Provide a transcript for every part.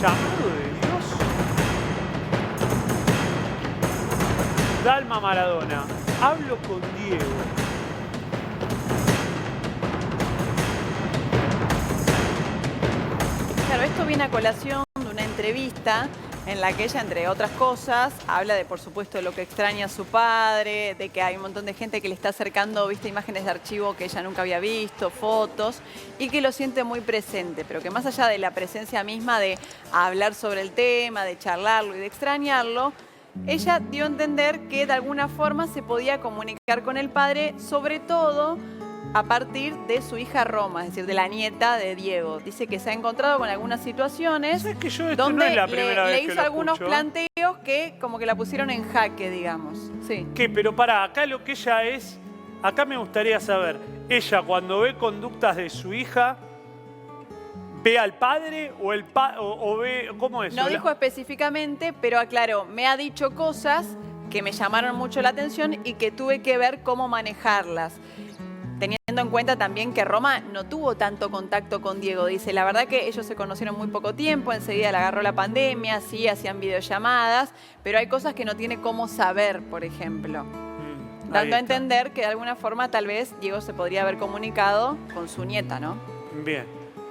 llamado de Dios? Dalma Maradona, hablo con Diego. Claro, esto viene a colación de una entrevista en la que ella, entre otras cosas, habla de, por supuesto, de lo que extraña a su padre, de que hay un montón de gente que le está acercando, viste, imágenes de archivo que ella nunca había visto, fotos, y que lo siente muy presente, pero que más allá de la presencia misma de hablar sobre el tema, de charlarlo y de extrañarlo, ella dio a entender que de alguna forma se podía comunicar con el padre, sobre todo a partir de su hija Roma, es decir, de la nieta de Diego. Dice que se ha encontrado con algunas situaciones ¿Sabes que yo esto donde no es la primera le vez que hizo lo algunos escucho? planteos que como que la pusieron en jaque, digamos. Sí. ¿Qué? Pero pará, acá lo que ella es... Acá me gustaría saber, ella cuando ve conductas de su hija, ¿ve al padre o ve... ¿Cómo es? No dijo específicamente, pero aclaró, me ha dicho cosas que me llamaron mucho la atención y que tuve que ver cómo manejarlas. Teniendo en cuenta también que Roma no tuvo tanto contacto con Diego. Dice, la verdad que ellos se conocieron muy poco tiempo, enseguida le agarró la pandemia, sí, hacían videollamadas, pero hay cosas que no tiene cómo saber, por ejemplo. Dando a entender que de alguna forma tal vez Diego se podría haber comunicado con su nieta, ¿no? Bien.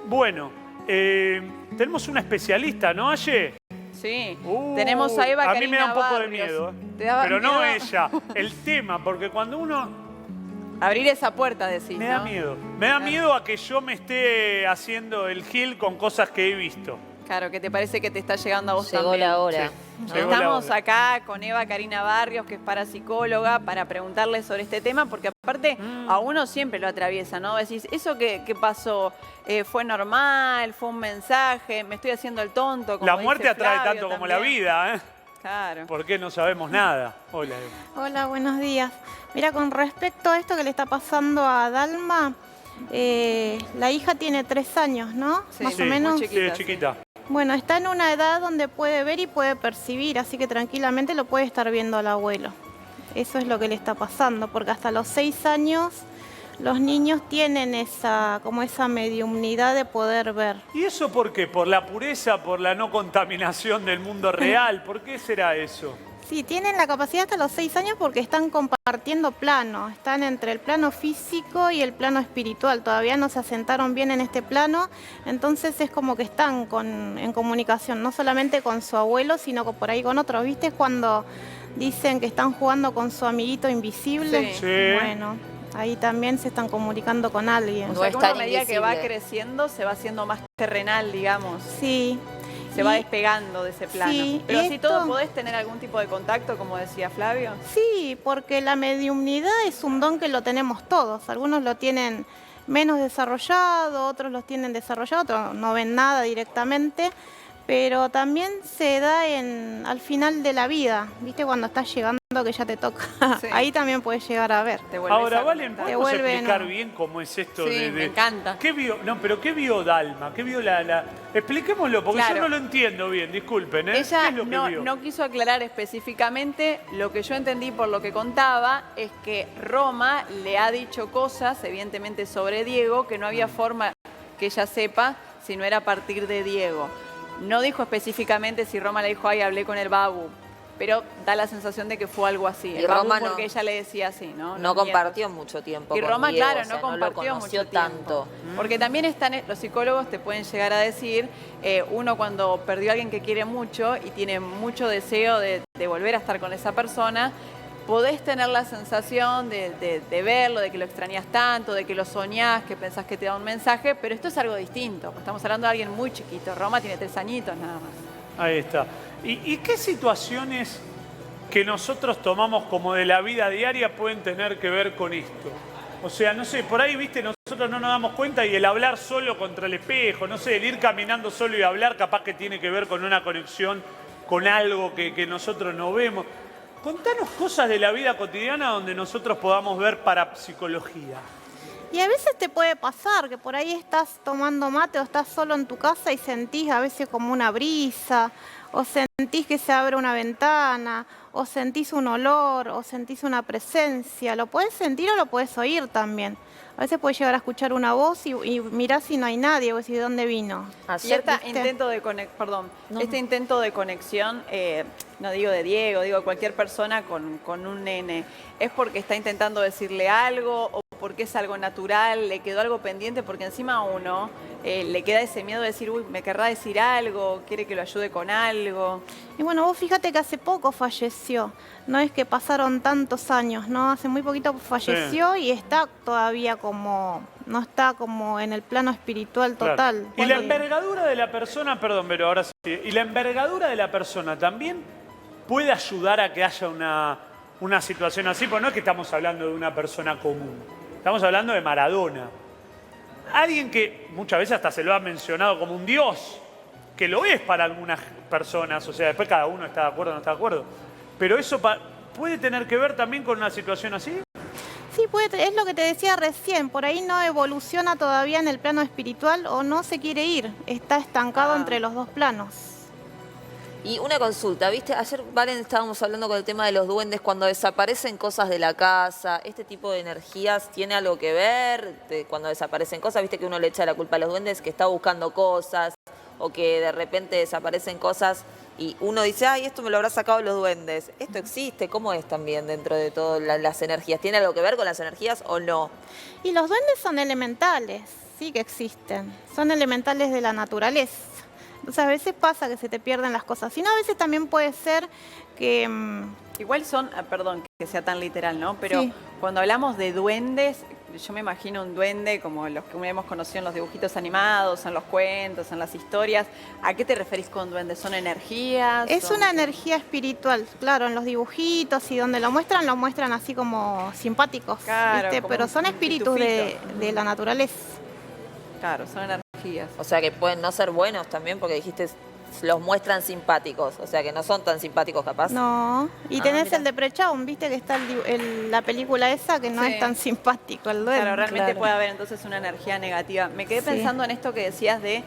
Bueno, tenemos una especialista, ¿no, Aye? Sí, tenemos a Eva A Karina mí me da un poco de Barrios. miedo, ¿Te daba pero no miedo? ella, el tema, porque cuando uno... Abrir esa puerta, decís, Me da ¿no? miedo. Me da miedo a que yo me esté haciendo el gil con cosas que he visto. Claro, que te parece que te está llegando a vos Llegó también. la hora. Sí. Llegó la Estamos hora. acá con Eva Karina Barrios, que es parapsicóloga, para preguntarle sobre este tema, porque aparte a uno siempre lo atraviesa, ¿no? Decís, ¿eso qué pasó? ¿Fue normal? ¿Fue un mensaje? ¿Me estoy haciendo el tonto? Como La muerte dice atrae Flavio tanto como la también. vida, ¿eh? Claro. ¿Por qué no sabemos nada? Hola, Eva. Hola, buenos días. Mira, con respecto a esto que le está pasando a Dalma, la hija tiene 3 años, ¿no? Sí, Más sí, o menos. muy chiquita, Sí, chiquita. Bueno, está en una edad donde puede ver y puede percibir, así que tranquilamente lo puede estar viendo al abuelo. Eso es lo que le está pasando, porque hasta los 6 años los niños tienen esa mediumnidad de poder ver. ¿Y eso por qué? ¿Por la pureza, por la no contaminación del mundo real? ¿Por qué será eso? Sí, tienen la capacidad hasta los 6 años porque están compartiendo plano, están entre el plano físico y el plano espiritual, todavía no se asentaron bien en este plano, entonces es como que están en comunicación, no solamente con su abuelo, sino por ahí con otros, ¿viste? Cuando dicen que están jugando con su amiguito invisible, Sí. Sí. Bueno, ahí también se están comunicando con alguien. O No sea, es que uno a tan medida que va invisible. creciendo se va haciendo más terrenal, digamos. Sí. Se va Y- despegando de ese plano. Sí, Pero y así todo esto- podés tener algún tipo de contacto, como decía Flavio. Sí, porque la mediumnidad es un don que lo tenemos todos. Algunos lo tienen menos desarrollado, otros lo tienen desarrollado, otros no ven nada directamente. Pero también se da al final de la vida, ¿viste? Cuando estás llegando que ya te toca. Sí. Ahí también puedes llegar a ver. Te vuelves Ahora, a Valen, conectar. ¿podemos Te vuelven explicar a- bien cómo es esto Sí, de...? me encanta. ¿Qué vio? No, pero ¿qué vio Dalma? ¿Qué vio Expliquémoslo, porque Claro. yo no lo entiendo bien, disculpen, ¿eh? Ella ¿Qué es lo que vio? no quiso aclarar específicamente. Lo que yo entendí por lo que contaba es que Roma le ha dicho cosas, evidentemente sobre Diego, que no había forma que ella sepa si no era a partir de Diego. No dijo específicamente si Roma le dijo, ay, hablé con el Babu, pero da la sensación de que fue algo así. Y El Babu Roma no- porque ella le decía así, ¿no? No Los compartió nietos. mucho tiempo Y con Roma, Diego, claro, o sea, no compartió lo conoció mucho tiempo. tanto. Porque también los psicólogos te pueden llegar a decir, uno cuando perdió a alguien que quiere mucho y tiene mucho deseo de volver a estar con esa persona, podés tener la sensación de verlo, de que lo extrañas tanto, de que lo soñás, que pensás que te da un mensaje, pero esto es algo distinto. Estamos hablando de alguien muy chiquito. Roma tiene 3 añitos nada más. Ahí está. ¿Y qué situaciones que nosotros tomamos como de la vida diaria pueden tener que ver con esto? O sea, no sé, por ahí, viste, nosotros no nos damos cuenta y el hablar solo contra el espejo, no sé, el ir caminando solo y hablar capaz que tiene que ver con una conexión con algo que nosotros no vemos. Contanos cosas de la vida cotidiana donde nosotros podamos ver parapsicología. Y a veces te puede pasar que por ahí estás tomando mate o estás solo en tu casa y sentís a veces como una brisa, o sentís que se abre una ventana, o sentís un olor, o sentís una presencia. Lo puedes sentir o lo puedes oír también. A veces puedes llegar a escuchar una voz y mirás si no hay nadie, o decís, ¿de dónde vino? Y este intento de este intento de conexión, no digo de Diego, digo de cualquier persona con un nene, ¿es porque está intentando decirle algo o porque es algo natural, le quedó algo pendiente? Porque encima a uno le queda ese miedo de decir, uy, me querrá decir algo, quiere que lo ayude con algo. Y bueno, vos fíjate que hace poco falleció, no es que pasaron tantos años, ¿no? Hace muy poquito falleció y está todavía no está como en el plano espiritual total. Claro. Y la envergadura de la persona, perdón, pero ahora sí, y la envergadura de la persona también puede ayudar a que haya una situación así, porque no es que estamos hablando de una persona común, estamos hablando de Maradona. Alguien que muchas veces hasta se lo ha mencionado como un dios, que lo es para algunas personas, o sea, después cada uno está de acuerdo o no está de acuerdo, pero eso puede tener que ver también con una situación así. Sí, es lo que te decía recién, por ahí no evoluciona todavía en el plano espiritual o no se quiere ir, está estancado entre los dos planos. Y una consulta, ¿viste? Ayer, Valen, estábamos hablando con el tema de los duendes, cuando desaparecen cosas de la casa, ¿este tipo de energías tiene algo que ver cuando desaparecen cosas? ¿Viste que uno le echa la culpa a los duendes que está buscando cosas o que de repente desaparecen cosas y uno dice, ay, esto me lo habrá sacado los duendes? ¿Esto existe? ¿Cómo es también dentro de todas las energías? ¿Tiene algo que ver con las energías o no? Y los duendes son elementales, sí que existen, son elementales de la naturaleza. Entonces a veces pasa que se te pierden las cosas. Sino a veces también puede ser que... Igual son, perdón que sea tan literal, ¿no? Pero sí, cuando hablamos de duendes, yo me imagino un duende como los que hemos conocido en los dibujitos animados, en los cuentos, en las historias. ¿A qué te referís con duendes? ¿Son energías? Es una energía espiritual, claro, en los dibujitos y donde lo muestran así como simpáticos, claro, ¿viste? como Pero son espíritus de la naturaleza. Claro, son energías. O sea que pueden no ser buenos también porque dijiste los muestran simpáticos, o sea que no son tan simpáticos capaz. No, y tenés mirá. el de Prechaun, viste que está la película esa que no es tan simpático el duende. Claro, realmente puede haber entonces una energía negativa. Me quedé pensando en esto que decías de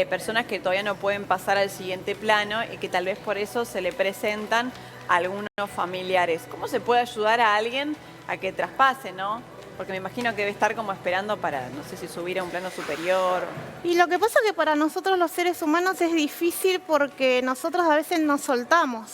personas que todavía no pueden pasar al siguiente plano y que tal vez por eso se le presentan a algunos familiares. ¿Cómo se puede ayudar a alguien a que traspase, no? Porque me imagino que debe estar como esperando para, no sé si subir a un plano superior. Y lo que pasa es que para nosotros los seres humanos es difícil porque nosotros a veces nos soltamos,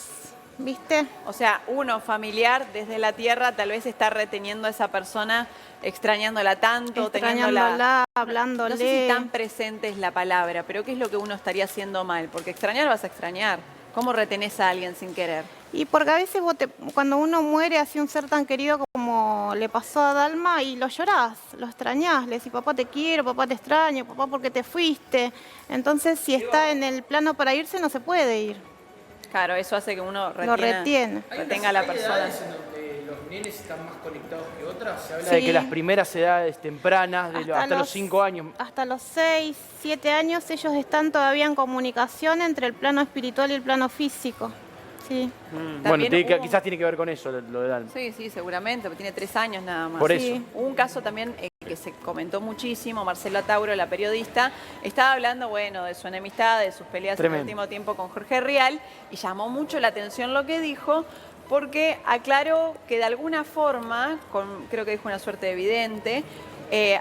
¿viste? O sea, uno familiar desde la tierra tal vez está reteniendo a esa persona, extrañándola tanto, extrañándola, hablándole. No sé si tan presente es la palabra, pero ¿qué es lo que uno estaría haciendo mal? Porque extrañar vas a extrañar. ¿Cómo retenés a alguien sin querer? Y porque a veces cuando uno muere así un ser tan querido como le pasó a Dalma y lo llorás, lo extrañás, le decís, papá te quiero, papá te extraño, papá porque te fuiste. Entonces si está en el plano para irse no se puede ir. Claro, eso hace que uno lo retiene. Retenga a la persona. En donde los nenes están más conectados que otras. Se habla Sí. de que las primeras edades tempranas, hasta los 5 años. Hasta los 6, 7 años ellos están todavía en comunicación entre el plano espiritual y el plano físico. Sí. Bueno, quizás tiene que ver con eso, lo de Dalma. Sí, sí, seguramente, porque tiene 3 años nada más. Por Sí. eso. Hubo un caso también que se comentó muchísimo, Marcela Tauro, la periodista, estaba hablando, bueno, de su enemistad, de sus peleas en el último tiempo con Jorge Rial, y llamó mucho la atención lo que dijo, porque aclaró que de alguna forma, creo que dijo una suerte de vidente,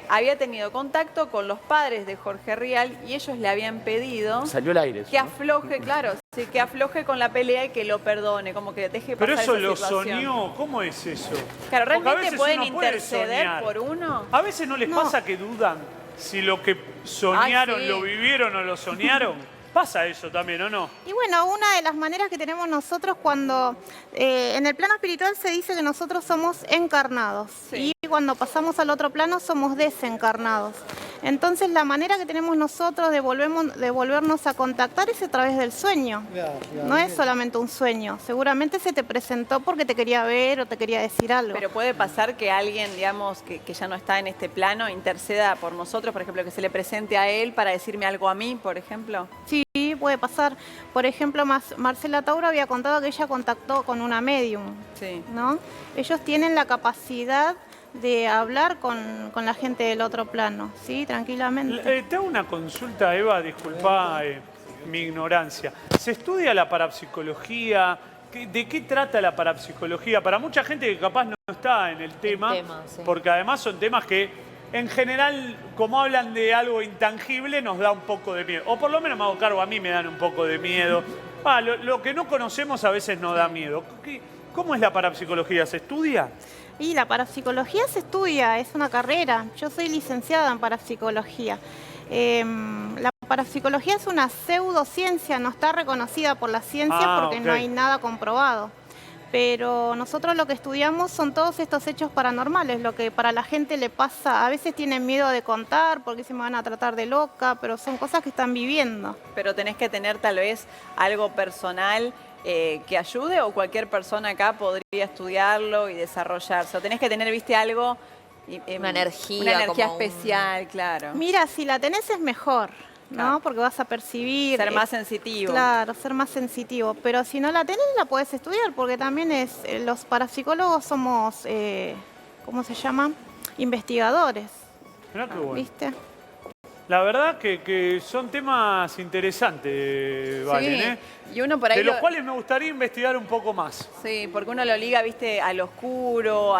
había tenido contacto con los padres de Jorge Rial y ellos le habían pedido Salió al aire eso, que ¿no? afloje, claro, sí, que afloje con la pelea y que lo perdone, como que deje pasar Pero eso esa lo situación. soñó, ¿cómo es eso? Claro, Porque a ¿realmente veces pueden uno puede interceder soñar. por uno? A veces no les pasa que dudan si lo que soñaron, sí. lo vivieron o lo soñaron. Pasa eso también, ¿o no? Y bueno, una de las maneras que tenemos nosotros cuando en el plano espiritual se dice que nosotros somos encarnados Sí. y cuando pasamos al otro plano somos desencarnados. Entonces la manera que tenemos nosotros de volvernos a contactar es a través del sueño. No es solamente un sueño, seguramente se te presentó porque te quería ver o te quería decir algo. Pero puede pasar que alguien, digamos, que ya no está en este plano, interceda por nosotros, por ejemplo, que se le presente a él para decirme algo a mí, por ejemplo. Sí, puede pasar. Por ejemplo, Marcela Tauro había contado que ella contactó con una medium, Sí. ¿no? Ellos tienen la capacidad de hablar con la gente del otro plano, ¿sí? Tranquilamente. Te hago una consulta, Eva, disculpa mi ignorancia. ¿Se estudia la parapsicología? ¿De qué trata la parapsicología? Para mucha gente que capaz no está en el tema, sí. porque además son temas que en general, como hablan de algo intangible, nos da un poco de miedo. O por lo menos me hago cargo, a mí me dan un poco de miedo. Lo que no conocemos a veces nos da miedo. ¿Cómo es la parapsicología? ¿Se estudia? Y la parapsicología se estudia, es una carrera. Yo soy licenciada en parapsicología. La parapsicología es una pseudociencia, no está reconocida por la ciencia porque no hay nada comprobado. Pero nosotros lo que estudiamos son todos estos hechos paranormales, lo que para la gente le pasa. A veces tienen miedo de contar porque se me van a tratar de loca, pero son cosas que están viviendo. Pero tenés que tener tal vez algo personal que ayude, o cualquier persona acá podría estudiarlo y desarrollarse. O tenés que tener, viste, algo... Una energía. Una energía como especial, claro. Mira, si la tenés es mejor, ¿no? Claro. Porque vas a percibir... Ser más sensitivo. Claro, ser más sensitivo. Pero si no la tenés, la podés estudiar, porque también los parapsicólogos somos, ¿cómo se llama? Investigadores. Mirá qué bueno. ¿Viste? La verdad que son temas interesantes, Valen, ¿eh? Y uno por ahí de los cuales me gustaría investigar un poco más. Sí, porque uno lo liga, viste, a lo oscuro,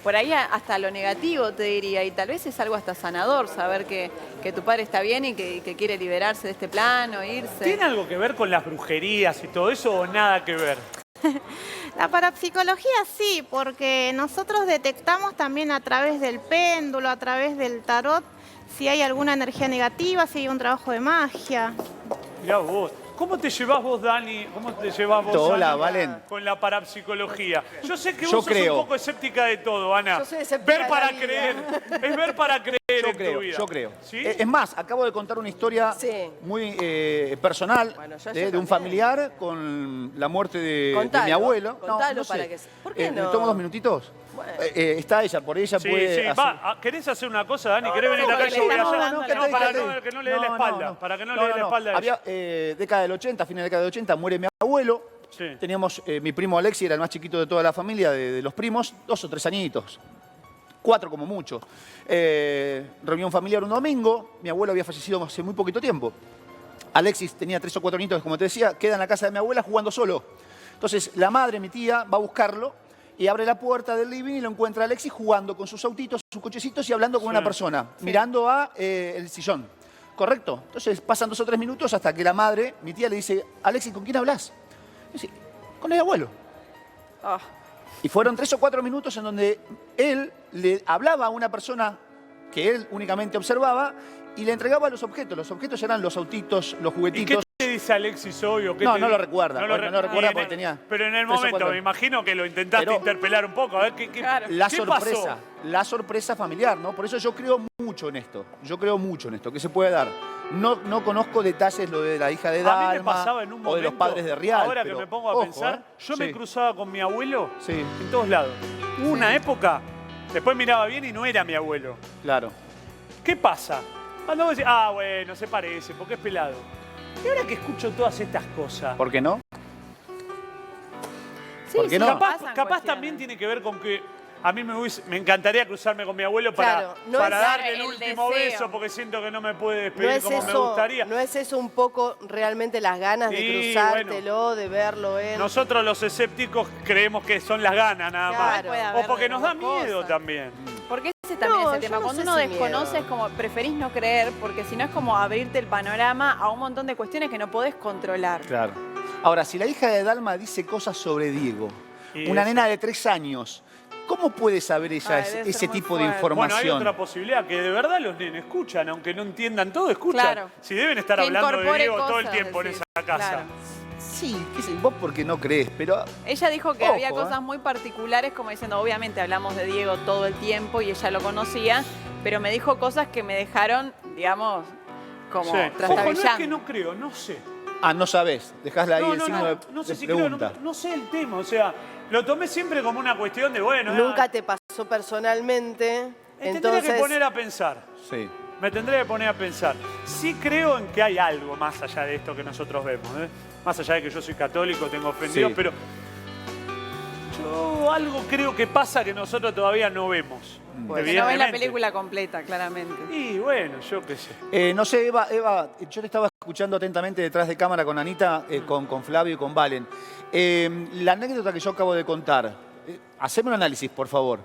por ahí hasta a lo negativo, te diría. Y tal vez es algo hasta sanador, saber que tu padre está bien y que quiere liberarse de este plano, irse. ¿Tiene algo que ver con las brujerías y todo eso o nada que ver? La parapsicología sí, porque nosotros detectamos también a través del péndulo, a través del tarot, si hay alguna energía negativa, si hay un trabajo de magia. Mirá vos. ¿Cómo te llevás vos, Dani? ¿Cómo te llevás vos, Hola, Dani, Valen. con la parapsicología? Yo sé que Yo vos sos creo. un poco escéptica de todo, Ana. Yo soy escéptica ver de para la vida. creer. Es ver para creer en tu vida. Yo creo. ¿Sí? Es más, acabo de contar una historia Sí. muy personal Bueno, yo de un también. familiar con la muerte de Contalo, mi abuelo. contalo sé. para que... ¿Por qué no? ¿Tomo 2 minutitos? Bueno. Está ella, por ella Sí, puede sí, hacer... va. ¿Querés hacer una cosa, Dani? ¿Querés venir acá? porque Yo voy le a estamos hacer. dando No, la para espalda. que no le dé la espalda. Para que no le dé la espalda a ella. Había década del 80, fines de década del 80, muere mi abuelo. Sí. Teníamos, mi primo Alexi era el más chiquito de toda la familia, de los primos, 2 o 3 añitos. 4 como mucho. Reunión familiar un domingo, mi abuelo había fallecido hace muy poquito tiempo. Alexis tenía 3 o 4 añitos, como te decía, queda en la casa de mi abuela jugando solo. Entonces la madre, mi tía, va a buscarlo y abre la puerta del living y lo encuentra a Alexis jugando con sus autitos, sus cochecitos y hablando con una persona, mirando a el sillón. ¿Correcto? Entonces pasan 2 o 3 minutos hasta que la madre, mi tía, le dice, Alexis, ¿con quién hablas? Dice, con el abuelo. Ah. Y fueron 3 o 4 minutos en donde él le hablaba a una persona que él únicamente observaba y le entregaba los objetos. Los objetos eran los autitos, los ¿Y qué juguetitos. te dice Alexis hoy? ¿O qué No, te no di- lo recuerda. No No lo recuerda y en porque el- tenía Pero en el 3 o momento, 4. me imagino que lo intentaste Pero- interpelar un poco. A ver, ¿qué Claro. La qué sorpresa, pasó? la sorpresa familiar, ¿no? Por eso yo creo mucho en esto. Yo creo mucho en esto, que se puede dar. No conozco detalles lo de la hija de A mí me Dalma pasaba en un momento, o de los padres de Rial. ahora pero, que me pongo a ojo, pensar, yo me Sí, cruzaba con mi abuelo Sí, en todos lados. Hubo una época, después miraba bien y no era mi abuelo. claro. ¿Qué pasa? Cuando vos decís, bueno, se parece, porque es pelado. Y ahora que escucho todas estas cosas, ¿Por qué no? Sí, ¿Por qué sí, no? capaz cuestiones. también tiene que ver con que a mí me encantaría cruzarme con mi abuelo para, Claro, no para es darle el el último deseo. beso, porque siento que no me puede ¿No despedir es, como me eso, gustaría. ¿No es eso un poco realmente las ganas de Sí, cruzártelo, de verlo él? Nosotros los escépticos creemos que son las ganas nada más. Claro. Puede O haber porque de nos las da dos miedo cosas. también. Porque ese también No, es el yo tema. no Cuando sé uno si desconoce miedo. es como preferís no creer, porque si no es como abrirte el panorama a un montón de cuestiones que no podés controlar. Claro. Ahora, si la hija de Dalma dice cosas sobre Diego, Y una eso. nena de 3 años, ¿cómo puede saber ella Ay, debe ese ser muy tipo de fuerte. Bueno, hay información? otra posibilidad, que de verdad los nenes escuchan, aunque no entiendan todo, escuchan. Claro. Si deben estar Que hablando de incorpore Diego todo el cosas, tiempo en decís. esa casa. Claro. Sí, qué sé, vos porque no crees, pero Ella dijo que Ojo, había cosas muy particulares, como diciendo, obviamente hablamos de Diego todo el tiempo y ella lo conocía, pero me dijo cosas que me dejaron, digamos, como Sí. Ojo, no es trastabillando. que no creo, no sé. no sabés, dejásla ahí el signo No sé de si creo, pregunta. no sé el tema. O sea, lo tomé siempre como una cuestión de, bueno, Nunca te pasó personalmente, me tendría entonces... que poner a pensar. Sí. Me tendría que poner a pensar. Sí creo en que hay algo más allá de esto que nosotros vemos. Más allá de que yo soy católico, tengo ofendido, Sí. pero yo algo creo que pasa que nosotros todavía no vemos. Pues, Que no ves la evidentemente. película completa, claramente. Y bueno, yo qué sé. No sé, Eva, yo te estaba escuchando atentamente detrás de cámara con Anita, con Flavio y con Valen. La anécdota que yo acabo de contar, haceme un análisis, por favor.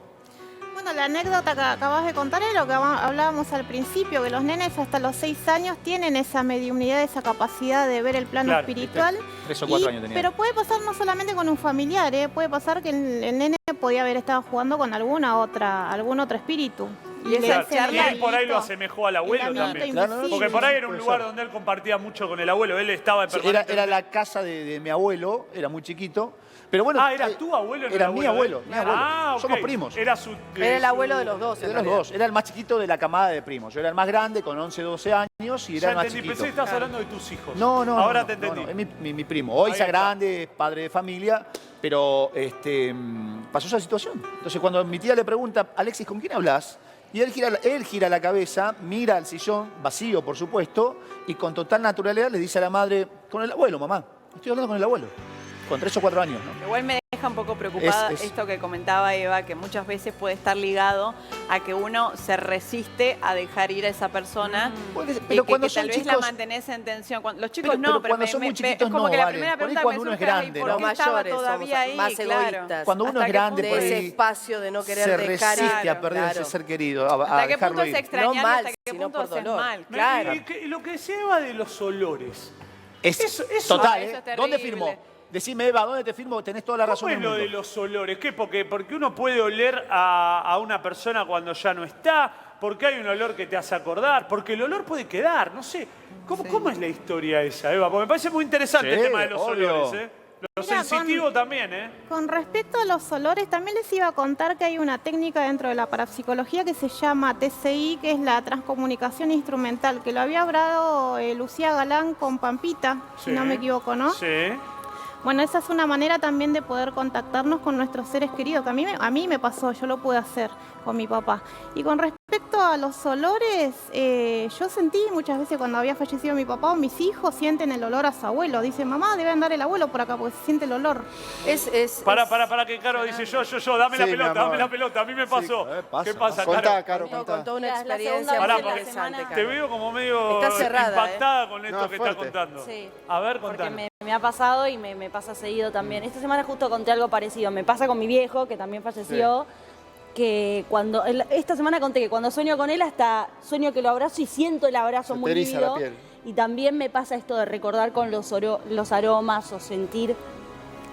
Bueno, bueno, la anécdota que acabas de contar es lo que hablábamos al principio, que los nenes hasta los 6 años tienen esa mediumnidad, esa capacidad de ver el plano Claro, espiritual. 3 o 4 años tenía. Pero puede pasar no solamente con un familiar, puede pasar que el nene podía haber estado jugando con algún otro espíritu. Y esa le Claro, hace charla y el él por ahí amiguito, lo asemejó al abuelo el amiguito también. invisible. Porque por ahí era un Puede lugar ser. donde él compartía mucho con el abuelo. Él estaba Sí, permanentemente. era la casa de mi abuelo, era muy chiquito. Pero bueno, Ah, ¿era tu abuelo? No Era el mi abuelo abuelo, de mi él. abuelo. Ah, ok. Somos primos. Era su... Era el abuelo de los dos. en De los realidad. dos. Era el más chiquito de la camada de primos. Yo era el más grande, con 11, 12 años, y era Ya el más entendí, chiquito. pensé que estabas hablando de tus hijos. No, no. Ahora no, te no, entendí. no, es mi primo. Hoy Ahí ya está. grande, padre de familia, pero pasó esa situación. Entonces cuando mi tía le pregunta, Alexis, ¿con quién hablas? Y él gira la cabeza, mira al sillón, vacío por supuesto, y con total naturalidad le dice a la madre, con el abuelo, mamá. Estoy hablando con el abuelo. Con 3 o 4 años, ¿no? Igual me deja un poco preocupada Es- esto que comentaba Eva, que muchas veces puede estar ligado a que uno se resiste a dejar ir a esa persona Puede ser, y pero que, cuando que tal son vez la chicos- mantenés en tensión. Los chicos Pero no, pero cuando son muy chiquitos es como no, que la Valen. primera Por ahí pregunta cuando que uno me es surge, grande, ¿por ¿no? qué Los estaba mayores todavía somos ahí? más Claro. egoístas. Cuando uno ¿Hasta es qué grande, punto por De ahí ese espacio de no querer se dejar ir. resiste a perder Claro. ese ser querido, a ¿Hasta qué dejarlo punto es ir. extrañar? No mal, ¿Hasta qué sino punto por haces dolor. mal? Claro. Y lo que decía Eva de los olores. Es Eso- total, eso es ¿Dónde terrible. firmó? Decime, Eva, ¿dónde te firmo? Tenés toda la razón ¿Cómo es del lo mundo. de los olores? ¿Qué? Porque uno puede oler a una persona cuando ya no está, porque hay un olor que te hace acordar, porque el olor puede quedar, no sé. ¿Cómo es la historia esa, Eva? Porque me parece muy interesante Sí, el tema de los obvio. olores, ¿eh? Lo Mira, sensitivo también, ¿eh? Con respecto a los olores, también les iba a contar que hay una técnica dentro de la parapsicología que se llama TCI, que es la transcomunicación instrumental, que lo había hablado Lucía Galán con Pampita, Sí. si no me equivoco, ¿no? Sí. Bueno, esa es una manera también de poder contactarnos con nuestros seres queridos, que a mí me pasó, yo lo pude hacer con mi papá. Y con respecto a los olores, yo sentí muchas veces cuando había fallecido mi papá o mis hijos sienten el olor a su abuelo. Dicen, mamá, debe andar el abuelo por acá porque se siente el olor. Para que Caro dice yo, dame Sí, la mi pelota, amor. dame la pelota. A mí me pasó. pasa, ¿Qué pasa, Contá, Caro? Caro, contá. Contó una Mira, es la experiencia segunda muy vez en la interesante, semana. Te Caro. veo como medio Está cerrada, impactada con esto No, que fuerte. está contando. Sí. A ver, Porque contanos. me ha pasado y me pasa seguido también. Esta semana justo conté algo parecido. Me pasa con mi viejo, que también falleció, que esta semana conté que cuando sueño con él hasta sueño que lo abrazo y siento el abrazo Se te muy eriza vívido. la piel. Y también me pasa esto de recordar con los aromas o sentir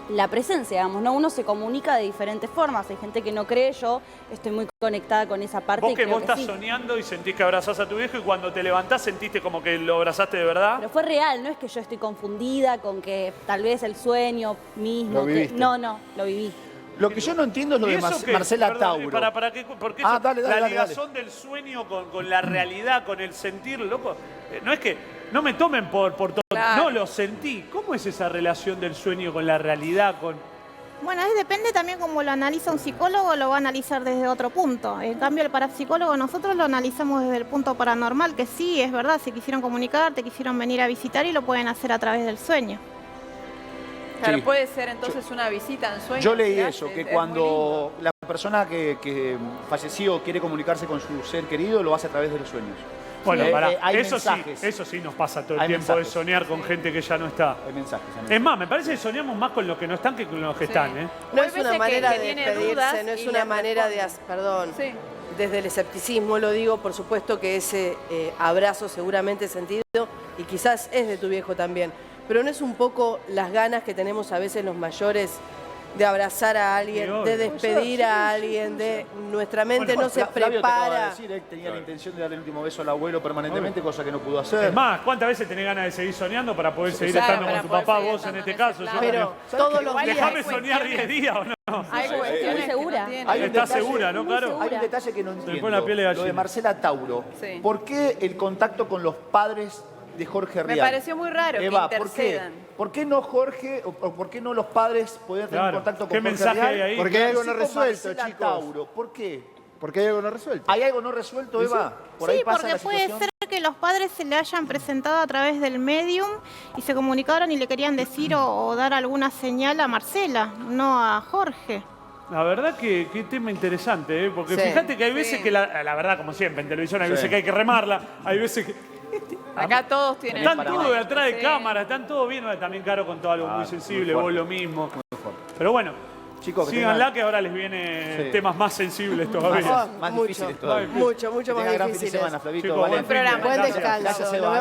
la presencia, digamos, ¿no? Uno se comunica de diferentes formas. Hay gente que no cree, yo estoy muy conectada con esa parte. Vos y que creo vos estás sí. soñando y sentís que abrazás a tu viejo y cuando te levantás sentiste como que lo abrazaste de verdad. Pero fue real, no es que yo estoy confundida con que tal vez el sueño mismo. Lo viviste. No, lo viví. Lo que yo no entiendo es lo ¿Y de eso qué? Marcela Perdón, Tauro. porque Ah, eso, dale, la dale. ligazón del sueño con la realidad, con el sentir, loco. No es que no me tomen por tonto, Claro. no lo sentí. ¿Cómo es esa relación del sueño con la realidad? Bueno, depende también cómo lo analiza un psicólogo, lo va a analizar desde otro punto. En cambio, el parapsicólogo nosotros lo analizamos desde el punto paranormal, que sí, es verdad, se quisieron comunicar, te quisieron venir a visitar y lo pueden hacer a través del sueño. Claro, Sí. puede ser entonces una visita en sueños. Yo leí ¿sí? eso, Es que muy cuando la persona que falleció quiere comunicarse con su ser querido, lo hace a través de los sueños. Bueno, pará, hay eso mensajes. sí nos pasa todo el Hay tiempo de mensajes. soñar con gente que ya no está. Hay mensajes. Es más, me parece que soñamos más con los que no están que con los que Sí. están, ¿eh? No Hay es veces una que- manera que de tiene despedirse, dudas no es y una le manera de... responde. Perdón. Sí. Desde el escepticismo lo digo, por supuesto que ese abrazo seguramente sentido y quizás es de tu viejo también, pero no es un poco las ganas que tenemos a veces los mayores de abrazar a alguien, Sí, obvio. de despedir a alguien, de nuestra mente no se Flavio te acaba de prepara. decir, tenía la intención de darle el último beso al abuelo permanentemente, cosa que no pudo hacer. Es más, ¿cuántas veces tenés ganas de seguir soñando para poder seguir Claro, estando para con tu poder papá, seguir vos en estando este en ese caso? plano. Pero ¿Sabes todos qué? los Igual días... Déjame hay soñar cuestiones- 10 días o no. Hay cuestiones que segura. no tienen. Hay un ¿Estás detalle- segura, no, Caro? Hay un detalle que no me entiendo. pone la piel de Lo gallina. de Marcela Tauro. Sí. ¿Por qué el contacto con los padres de Jorge Me Rial? pareció muy raro que Eva, ¿por qué? intercedan. ¿Por qué no Jorge o por qué no los padres podían tener Claro. contacto con ¿Qué Jorge mensaje Rial? hay ahí? Porque hay algo Sí no con resuelto, Marcela chicos. Tauro. ¿Por qué? Porque hay algo no resuelto. ¿Hay algo no resuelto, Eva? Por ahí Sí, pasa porque la puede situación. ser que los padres se le hayan presentado a través del medium y se comunicaron y le querían decir o dar alguna señal a Marcela, no a Jorge. La verdad que qué tema interesante, ¿eh? Porque Sí. fíjate que hay veces Sí. que, la verdad, como siempre, en televisión hay Sí. veces que hay que remarla, hay veces que Acá todos tienen... están para todos nada. detrás de Sí. cámara, están todos bien, también Caro con todo algo muy sensible, muy vos fuerte. lo mismo. Pero bueno, Chicos, Síganla que ahora les viene temas más sensibles todavía. más difíciles todavía. Mucho Que más tengan gran fin de difíciles. semana, Flavito. Chicos, Vale. buen fin de- Buen Gracias. descanso. Gracias, Nos Eva. vemos.